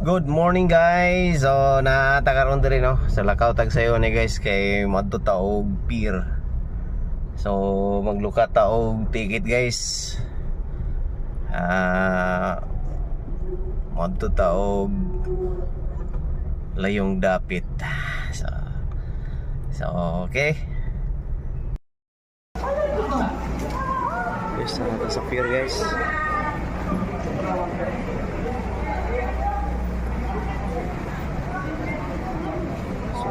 Good morning guys. So natakaroon diri no sa lakaw tag sayo ni guys kay madto ta og pier. So maglukat ta og ticket guys. Madto ta og layong dapit. So okay. Guys, sa pier guys.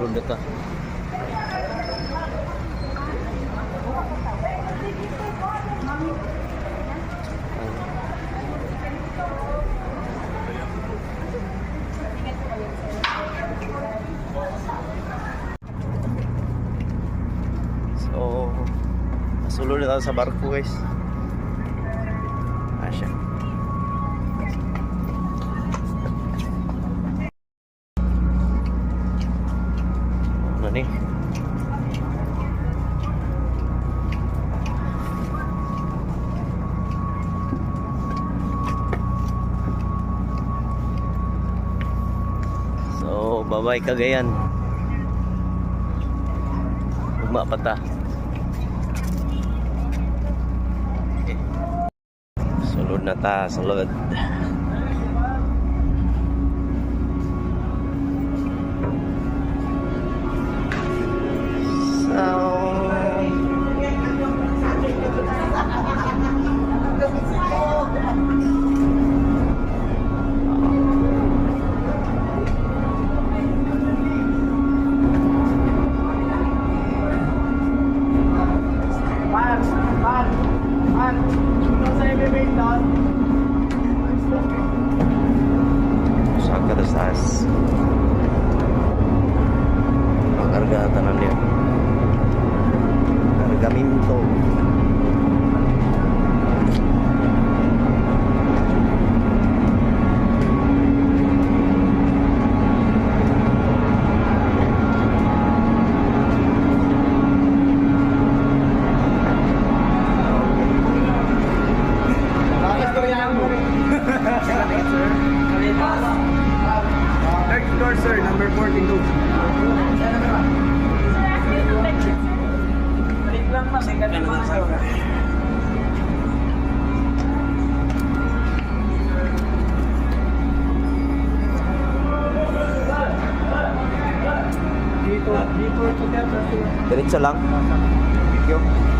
Sulod na ta. So sulod na ta sa barko guys. Asya. Nih. So, bye-bye Cagayan. Ugma pa ta. Okay. Sulod na ta, sulod. Saan ka tas makarga tanan niya kargaminto. Third floor, sir, number 42. Balik lang mas, ikat mo na sir. Diretso lang. Thank you.